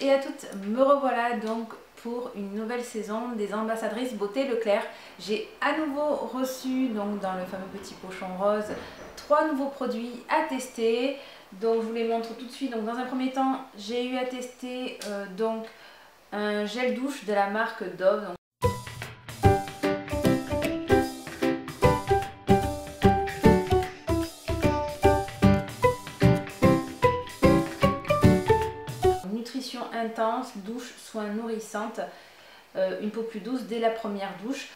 et à toutes, me revoilà donc pour une nouvelle saison des ambassadrices beauté Leclerc. J'ai à nouveau reçu donc dans le fameux petit pochon rose 3 nouveaux produits à tester. Donc je vous les montre tout de suite. Donc dans un premier temps, j'ai eu à tester donc un gel douche de la marque Dove. Donc, nutrition intense, douche, soins nourrissantes, une peau plus douce dès la première douche.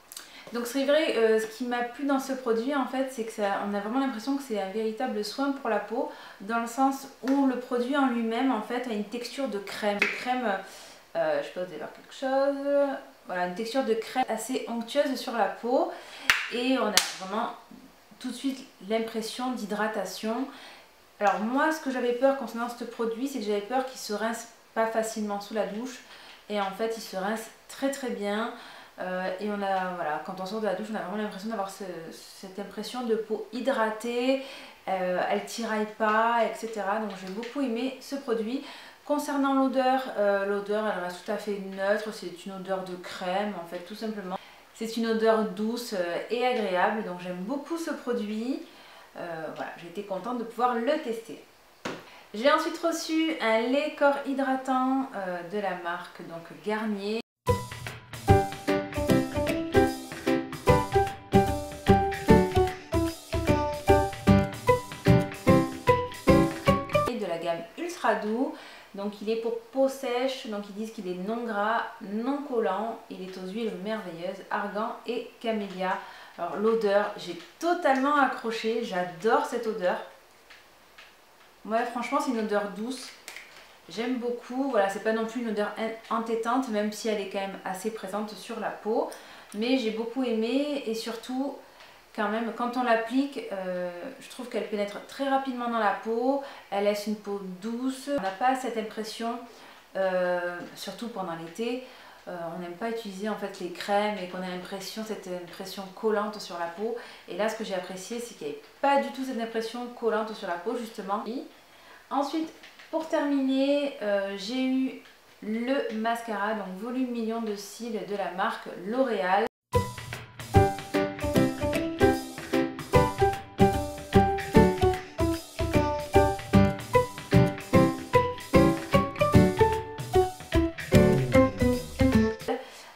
Donc c'est vrai, ce qui m'a plu dans ce produit en fait, c'est que on a vraiment l'impression que c'est un véritable soin pour la peau, dans le sens où le produit en lui-même en fait a une texture de crème. Je sais pas, vous allez voir quelque chose. Voilà, une texture de crème assez onctueuse sur la peau et on a vraiment tout de suite l'impression d'hydratation. Alors moi, ce que j'avais peur concernant ce produit, c'est que j'avais peur qu'il se rince pas facilement sous la douche et en fait il se rince très très bien. Et on a, voilà, quand on sort de la douche, on a vraiment l'impression d'avoir cette impression de peau hydratée, elle tiraille pas, etc. Donc j'ai beaucoup aimé ce produit. Concernant l'odeur, l'odeur elle reste tout à fait neutre, c'est une odeur de crème en fait tout simplement. C'est une odeur douce et agréable, donc j'aime beaucoup ce produit. Voilà, j'ai été contente de pouvoir le tester. J'ai ensuite reçu un lait corps hydratant de la marque donc Garnier. De la gamme Ultra Doux, donc il est pour peau sèche, donc ils disent qu'il est non gras, non collant, il est aux huiles merveilleuses, argan et camélia. Alors l'odeur, j'ai totalement accroché, j'adore cette odeur. Ouais, franchement c'est une odeur douce, j'aime beaucoup. Voilà, c'est pas non plus une odeur entêtante, même si elle est quand même assez présente sur la peau, mais j'ai beaucoup aimé et surtout quand même, quand on l'applique, je trouve qu'elle pénètre très rapidement dans la peau, elle laisse une peau douce. On n'a pas cette impression, surtout pendant l'été, on n'aime pas utiliser en fait les crèmes et qu'on a cette impression collante sur la peau. Et là, ce que j'ai apprécié, c'est qu'il n'y avait pas du tout cette impression collante sur la peau, justement. Ensuite, pour terminer, j'ai eu le mascara, donc volume million de cils de la marque L'Oréal.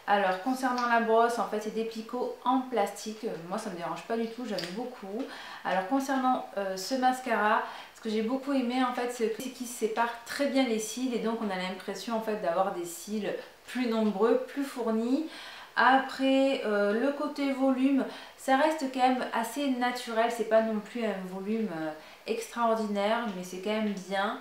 Alors concernant la brosse, en fait c'est des picots en plastique, moi ça me dérange pas du tout, j'aime beaucoup. Alors concernant ce mascara, ce que j'ai beaucoup aimé en fait c'est qu'il sépare très bien les cils et donc on a l'impression en fait d'avoir des cils plus nombreux, plus fournis. Après le côté volume, ça reste quand même assez naturel, c'est pas non plus un volume extraordinaire mais c'est quand même bien.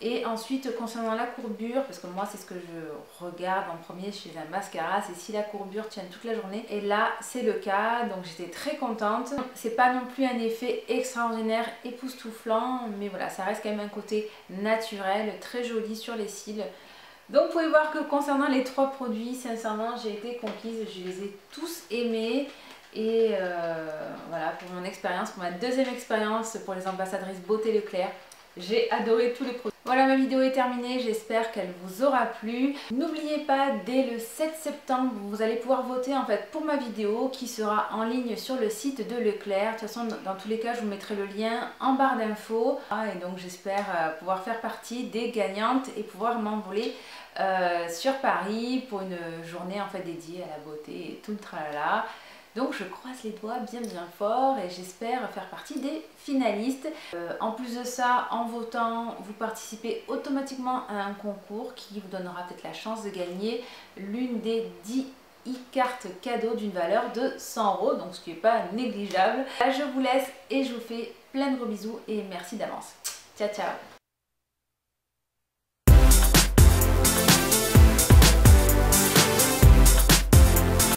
Et ensuite concernant la courbure, parce que moi c'est ce que je regarde en premier chez un mascara, c'est si la courbure tient toute la journée. Et là c'est le cas, donc j'étais très contente. C'est pas non plus un effet extraordinaire, époustouflant, mais voilà, ça reste quand même un côté naturel, très joli sur les cils. Donc vous pouvez voir que concernant les 3 produits, sincèrement j'ai été conquise, je les ai tous aimés. Et voilà, pour mon expérience, pour ma deuxième expérience pour les ambassadrices beauté Leclerc, j'ai adoré tous les produits. Voilà, ma vidéo est terminée, j'espère qu'elle vous aura plu. N'oubliez pas, dès le 7 septembre, vous allez pouvoir voter en fait pour ma vidéo qui sera en ligne sur le site de Leclerc. De toute façon, dans tous les cas, je vous mettrai le lien en barre d'infos. Et donc j'espère pouvoir faire partie des gagnantes et pouvoir m'envoler sur Paris pour une journée en fait dédiée à la beauté et tout le tralala. Donc je croise les doigts bien fort et j'espère faire partie des finalistes. En plus de ça, en votant, vous participez automatiquement à un concours qui vous donnera peut-être la chance de gagner l'une des 10 e-cartes cadeaux d'une valeur de 100 €, donc ce qui n'est pas négligeable. Là, je vous laisse et je vous fais plein de gros bisous et merci d'avance. Ciao ciao.